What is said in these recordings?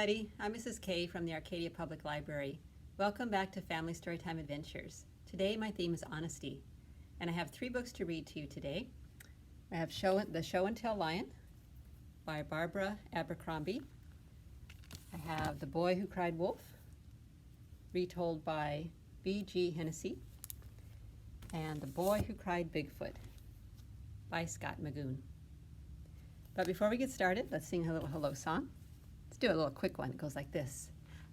everybody. I'm Mrs. K from the Arcadia Public Library. Welcome back to Family Storytime Adventures. Today my theme is honesty, and I have 3 books to read to you today. I have The Show and Tell Lion by Barbara Abercrombie. I have The Boy Who Cried Wolf, retold by B.G. Hennessy, and The Boy Who Cried Bigfoot by Scott Magoon. But before we get started, let's sing a little hello song. Let's do a little quick one. It goes like this.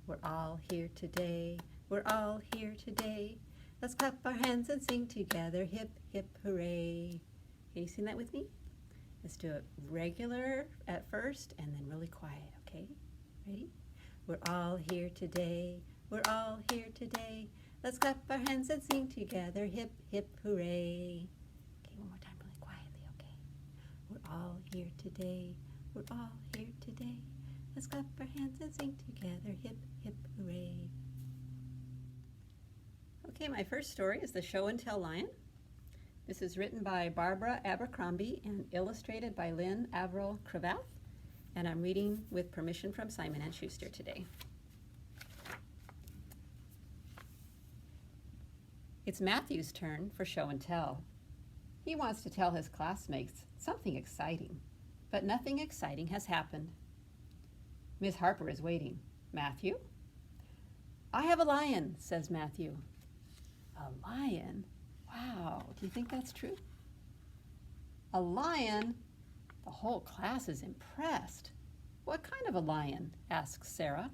We're all here today. We're all here today. Let's clap our hands and sing together. Hip, hip, hooray. Can you sing that with me? Let's do it regular at first and then really quiet, okay? Ready? We're all here today. We're all here today. Let's clap our hands and sing together. Hip, hip, hooray. Okay, one more time really quietly, okay? We're all here today. We're all here today. Let's clap our hands and sing together. Hip, hip, hooray. Okay, my first story is The Show and Tell Lion. This is written by Barbara Abercrombie and illustrated by Lynn Averill Cravath, and I'm reading with permission from Simon & Schuster today. It's Matthew's turn for show and tell. He wants to tell his classmates something exciting, but nothing exciting has happened. Miss Harper is waiting. Matthew? I have a lion, says Matthew. A lion? Wow, do you think that's true? A lion? The whole class is impressed. What kind of a lion? Asks Sarah.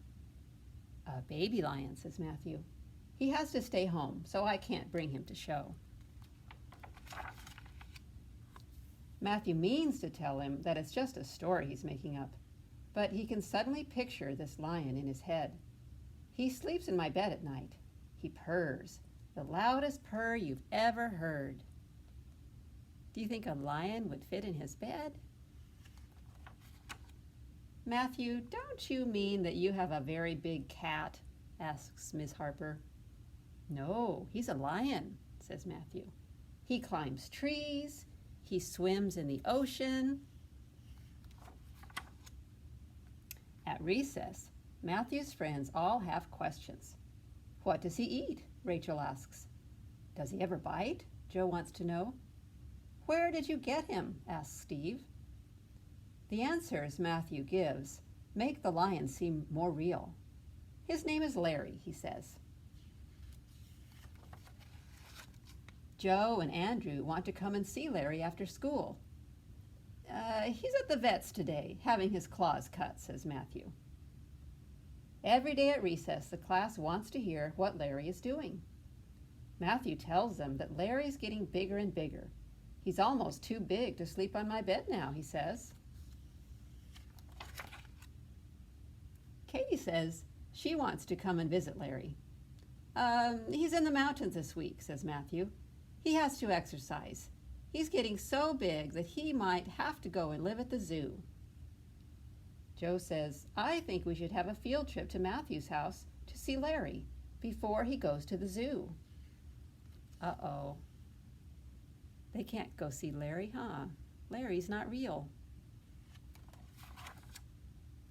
A baby lion, says Matthew. He has to stay home, so I can't bring him to show. Matthew means to tell him that it's just a story he's making up, but he can suddenly picture this lion in his head. He sleeps in my bed at night. He purrs, the loudest purr you've ever heard. Do you think a lion would fit in his bed? Matthew, don't you mean that you have a very big cat? Asks Miss Harper. No, he's a lion, says Matthew. He climbs trees. He swims in the ocean. At recess, Matthew's friends all have questions. What does he eat? Rachel asks. Does he ever bite? Joe wants to know. Where did you get him? Asks Steve. The answers Matthew gives make the lion seem more real. His name is Larry, he says. Joe and Andrew want to come and see Larry after school. He's at the vet's today, having his claws cut, says Matthew. Every day at recess, the class wants to hear what Larry is doing. Matthew tells them that Larry's getting bigger and bigger. He's almost too big to sleep on my bed now, he says. Katie says she wants to come and visit Larry. He's in the mountains this week, says Matthew. He has to exercise. He's getting so big that he might have to go and live at the zoo. Joe says, I think we should have a field trip to Matthew's house to see Larry before he goes to the zoo. Uh-oh. They can't go see Larry, huh? Larry's not real.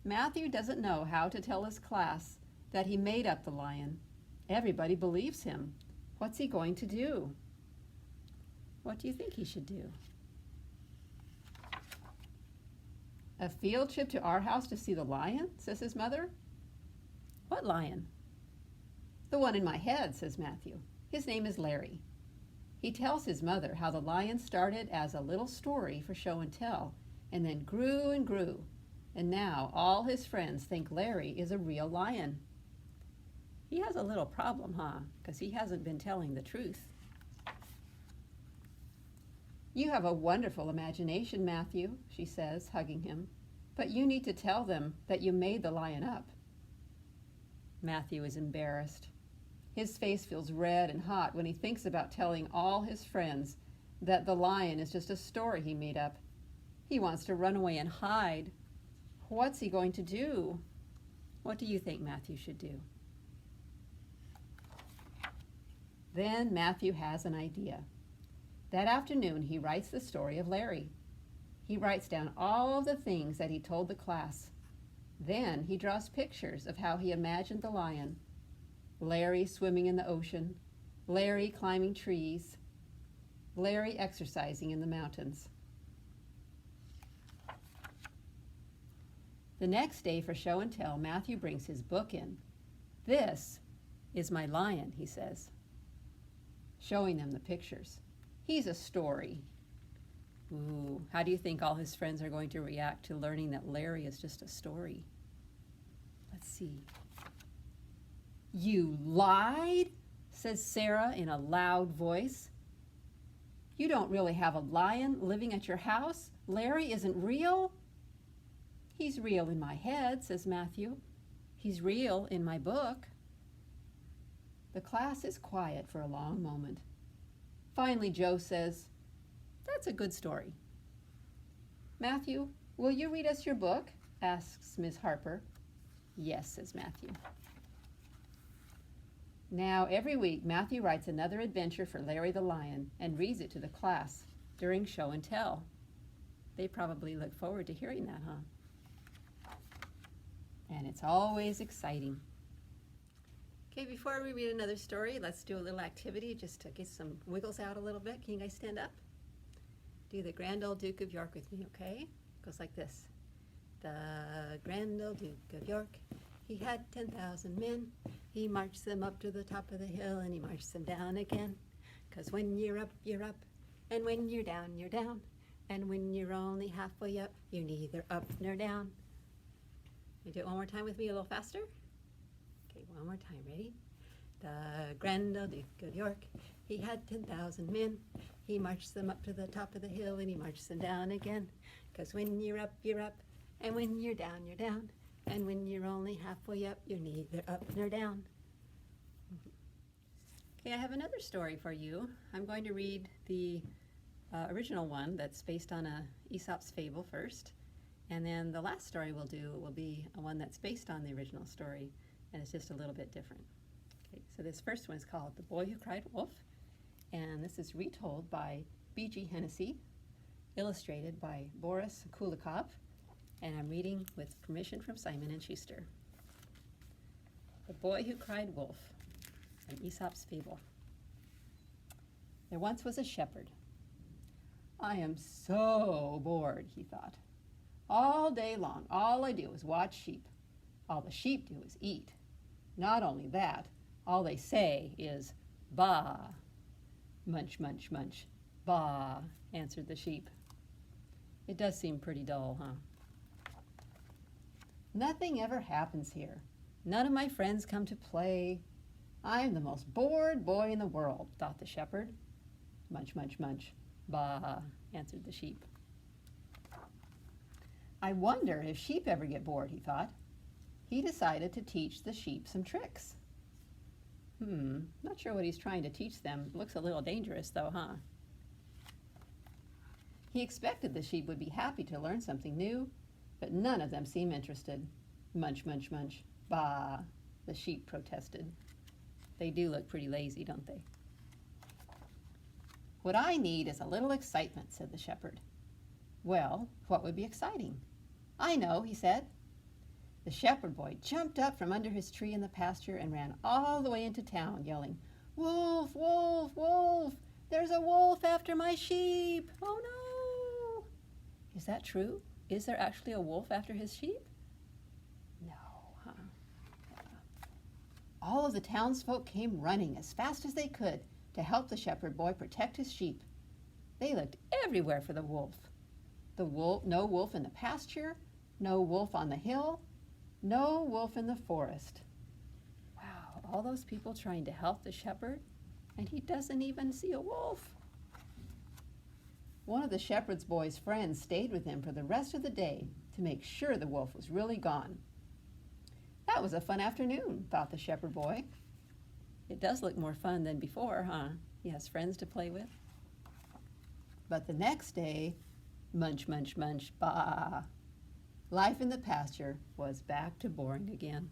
Matthew doesn't know how to tell his class that he made up the lion. Everybody believes him. What's he going to do? What do you think he should do? A field trip to our house to see the lion, says his mother. What lion? The one in my head, says Matthew. His name is Larry. He tells his mother how the lion started as a little story for show and tell, and then grew and grew, and now all his friends think Larry is a real lion. He has a little problem, huh? Because he hasn't been telling the truth. You have a wonderful imagination, Matthew, she says, hugging him, but you need to tell them that you made the lion up. Matthew is embarrassed. His face feels red and hot when he thinks about telling all his friends that the lion is just a story he made up. He wants to run away and hide. What's he going to do? What do you think Matthew should do? Then Matthew has an idea. That afternoon, he writes the story of Larry. He writes down all of the things that he told the class. Then he draws pictures of how he imagined the lion. Larry swimming in the ocean, Larry climbing trees, Larry exercising in the mountains. The next day for show and tell, Matthew brings his book in. "This is my lion," he says, showing them the pictures. "He's a story." Ooh, how do you think all his friends are going to react to learning that Larry is just a story? Let's see. "You lied," says Sarah in a loud voice. "You don't really have a lion living at your house? Larry isn't real?" "He's real in my head," says Matthew. "He's real in my book." The class is quiet for a long moment. Finally, Joe says, "That's a good story." "Matthew, will you read us your book?" asks Miss Harper. "Yes," says Matthew. Now, every week, Matthew writes another adventure for Larry the Lion and reads it to the class during show and tell. They probably look forward to hearing that, huh? And it's always exciting. Okay, before we read another story, let's do a little activity just to get some wiggles out a little bit. Can you guys stand up? Do the Grand Old Duke of York with me, okay? It goes like this. The Grand Old Duke of York, he had 10,000 men. He marched them up to the top of the hill and he marched them down again. 'Cause when you're up, and when you're down. And when you're only halfway up, you're neither up nor down. You do it one more time with me, a little faster? Okay, one more time, ready? The Grand Old Duke of York, he had 10,000 men. He marched them up to the top of the hill and he marched them down again. 'Cause when you're up, and when you're down. And when you're only halfway up, you're neither up nor down. Okay, I have another story for you. I'm going to read the original one that's based on a Aesop's fable first. And then the last story we'll do will be one that's based on the original story, and it's just a little bit different. Okay, so this first one is called The Boy Who Cried Wolf, and this is retold by B.G. Hennessy, illustrated by Boris Kulikov, and I'm reading with permission from Simon & Schuster. The Boy Who Cried Wolf, an Aesop's fable. There once was a shepherd. "I am so bored," he thought. "All day long, all I do is watch sheep. All the sheep do is eat. Not only that, all they say is, 'Baa.' Munch, munch, munch. 'Baa,' answered the sheep. It does seem pretty dull, huh? Nothing ever happens here. None of my friends come to play. I am the most bored boy in the world," thought the shepherd. Munch, munch, munch. 'Baa,' answered the sheep. I wonder if sheep ever get bored, he thought. He decided to teach the sheep some tricks. Not sure what he's trying to teach them. Looks a little dangerous though, huh? He expected the sheep would be happy to learn something new, but none of them seemed interested. Munch, munch, munch. 'Baa,' the sheep protested. They do look pretty lazy, don't they? What I need is a little excitement, said the shepherd. Well, what would be exciting? I know, he said. The shepherd boy jumped up from under his tree in the pasture and ran all the way into town, yelling, Wolf, wolf, wolf! There's a wolf after my sheep! Oh no! Is that true? Is there actually a wolf after his sheep? No, huh? All of the townsfolk came running as fast as they could to help the shepherd boy protect his sheep. They looked everywhere for the wolf. No wolf in the pasture, no wolf on the hill, no wolf in the forest. Wow, all those people trying to help the shepherd, and he doesn't even see a wolf. One of the shepherd's boy's friends stayed with him for the rest of the day to make sure the wolf was really gone. That was a fun afternoon, thought the shepherd boy. It does look more fun than before, huh? He has friends to play with. But the next day, munch, munch, munch, bah! Life in the pasture was back to boring again.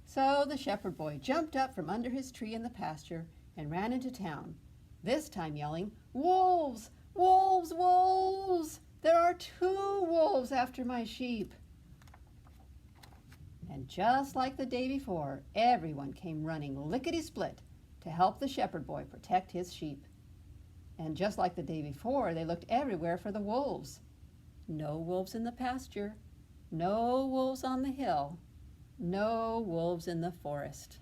So the shepherd boy jumped up from under his tree in the pasture and ran into town, this time yelling, Wolves! Wolves! Wolves! There are 2 wolves after my sheep." And just like the day before, everyone came running lickety-split to help the shepherd boy protect his sheep. And just like the day before, they looked everywhere for the wolves. No wolves in the pasture, no wolves on the hill, no wolves in the forest.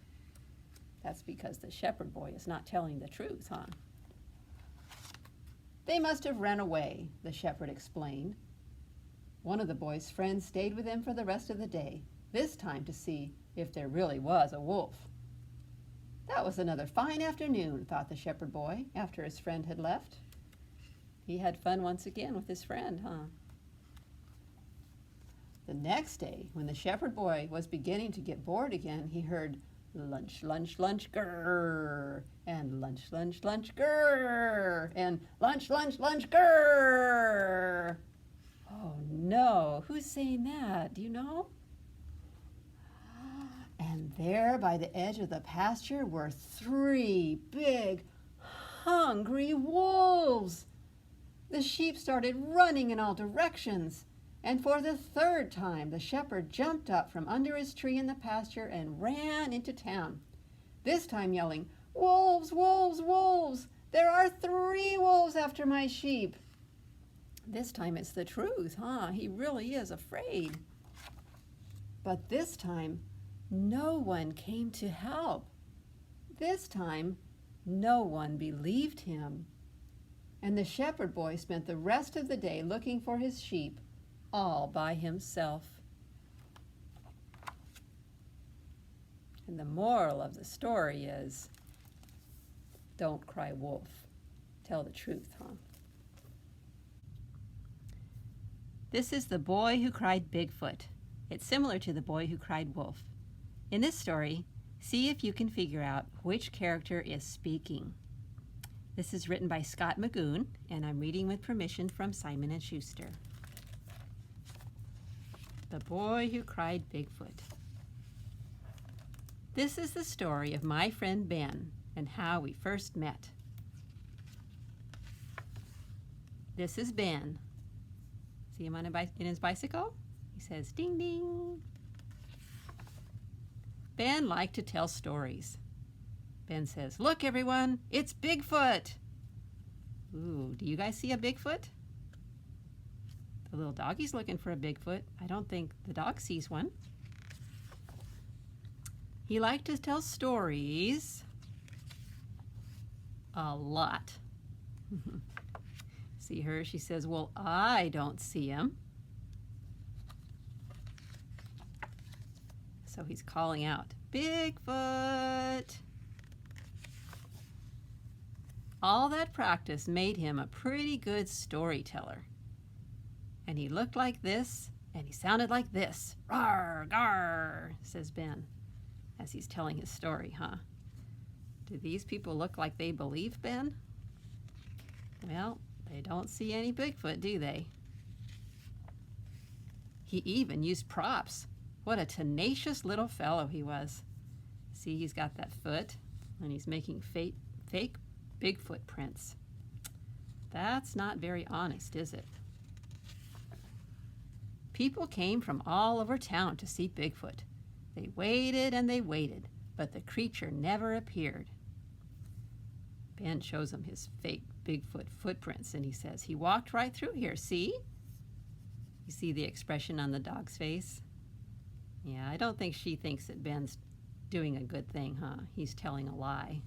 That's because the shepherd boy is not telling the truth, huh? "They must have run away," the shepherd explained. One of the boy's friends stayed with him for the rest of the day, this time to see if there really was a wolf. That was another fine afternoon, thought the shepherd boy, after his friend had left. He had fun once again with his friend, huh? The next day, when the shepherd boy was beginning to get bored again, he heard lunch, lunch, lunch, grrr, and lunch, lunch, lunch, grrr, and lunch, lunch, lunch, grrr. Oh no, who's saying that? Do you know? And there by the edge of the pasture were 3 big, hungry wolves. The sheep started running in all directions. And for the 3rd time, the shepherd jumped up from under his tree in the pasture and ran into town, this time yelling, "Wolves, wolves, wolves! There are 3 wolves after my sheep." This time it's the truth, huh? He really is afraid. But this time, no one came to help. This time, no one believed him. And the shepherd boy spent the rest of the day looking for his sheep, all by himself. And the moral of the story is, don't cry wolf. Tell the truth, huh? This is The Boy Who Cried Bigfoot. It's similar to The Boy Who Cried Wolf. In this story, see if you can figure out which character is speaking. This is written by Scott Magoon, and I'm reading with permission from Simon & Schuster. The Boy Who Cried Bigfoot. This is the story of my friend Ben and how we first met. This is Ben. See him on in his bicycle? He says, "Ding, ding." Ben liked to tell stories. Ben says, "Look, everyone, it's Bigfoot." Ooh, do you guys see a Bigfoot? The little doggy's looking for a Bigfoot. I don't think the dog sees one. He liked to tell stories a lot. See her? She says, "Well, I don't see him." So he's calling out, "Bigfoot!" All that practice made him a pretty good storyteller. And he looked like this, and he sounded like this. "Rawr, gar," says Ben, as he's telling his story, huh? Do these people look like they believe Ben? Well, they don't see any Bigfoot, do they? He even used props. What a tenacious little fellow he was. See, he's got that foot, and he's making fake Bigfoot prints. That's not very honest, is it? People came from all over town to see Bigfoot. They waited and they waited, but the creature never appeared. Ben shows him his fake Bigfoot footprints, and he says, "He walked right through here, see?" You see the expression on the dog's face? Yeah, I don't think she thinks that Ben's doing a good thing, huh? He's telling a lie.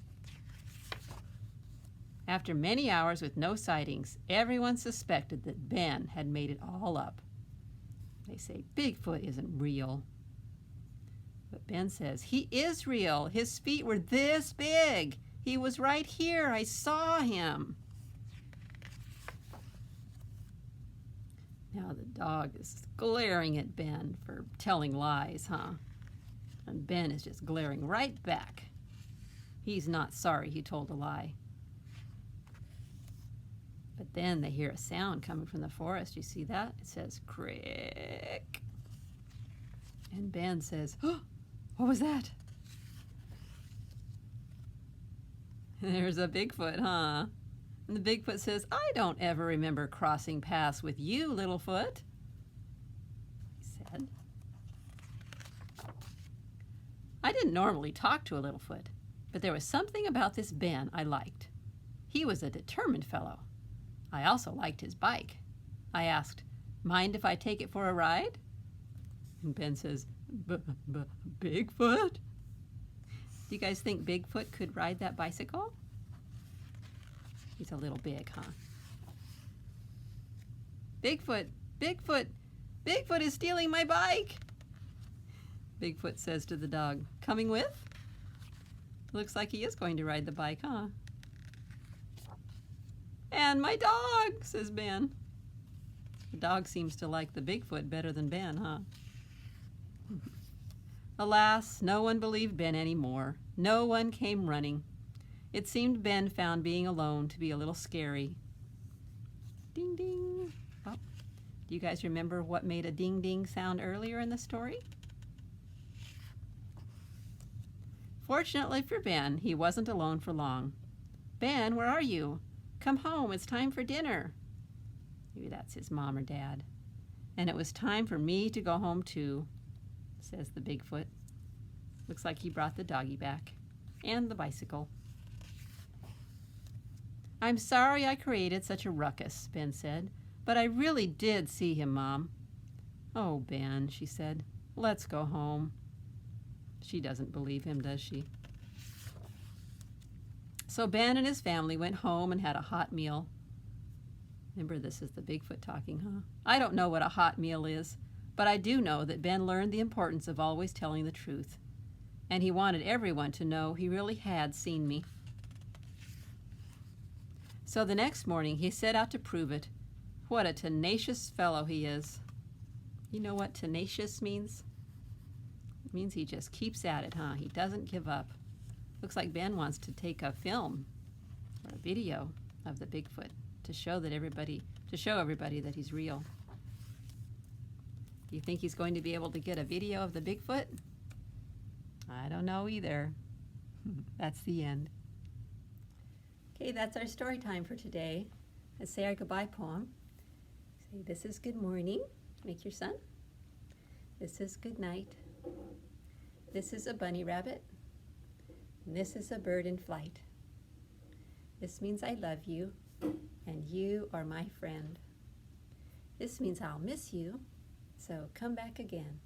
After many hours with no sightings, everyone suspected that Ben had made it all up. They say, "Bigfoot isn't real." But Ben says, "He is real. His feet were this big. He was right here. I saw him." Now the dog is glaring at Ben for telling lies, huh? And Ben is just glaring right back. He's not sorry he told a lie. But then they hear a sound coming from the forest. You see that? It says, "Crick." And Ben says, "Oh, what was that?" There's a Bigfoot, huh? And the Bigfoot says, "I don't ever remember crossing paths with you, Littlefoot." I didn't normally talk to a Littlefoot, but there was something about this Ben I liked. He was a determined fellow. I also liked his bike. I asked, "Mind if I take it for a ride?" And Ben says, "Bigfoot?" Do you guys think Bigfoot could ride that bicycle? He's a little big, huh? Bigfoot, Bigfoot, Bigfoot is stealing my bike. Bigfoot says to the dog, "Coming with?" Looks like he is going to ride the bike, huh? "And my dog," says Ben. The dog seems to like the Bigfoot better than Ben, huh? Alas, no one believed Ben anymore. No one came running. It seemed Ben found being alone to be a little scary. Ding, ding. Oh, do you guys remember what made a ding, ding sound earlier in the story? Fortunately for Ben, he wasn't alone for long. "Ben, where are you? Come home, it's time for dinner." Maybe that's his mom or dad. "And it was time for me to go home too," says the Bigfoot. Looks like he brought the doggy back. And the bicycle. "I'm sorry I created such a ruckus," Ben said, "but I really did see him, Mom." "Oh, Ben," she said, "let's go home." She doesn't believe him, does she? So Ben and his family went home and had a hot meal. Remember, this is the Bigfoot talking, huh? I don't know what a hot meal is, but I do know that Ben learned the importance of always telling the truth. And he wanted everyone to know he really had seen me. So the next morning he set out to prove it. What a tenacious fellow he is. You know what tenacious means? It means he just keeps at it, huh? He doesn't give up. Looks like Ben wants to take a film or a video of the Bigfoot to show everybody that he's real. Do you think he's going to be able to get a video of the Bigfoot? I don't know either. That's the end. Okay, that's our story time for today. Let's say our goodbye poem. Say, "This is good morning." Make your sun. "This is good night." "This is a bunny rabbit." And "this is a bird in flight." "This means I love you, and you are my friend." "This means I'll miss you, so come back again."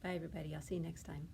Bye, everybody. I'll see you next time.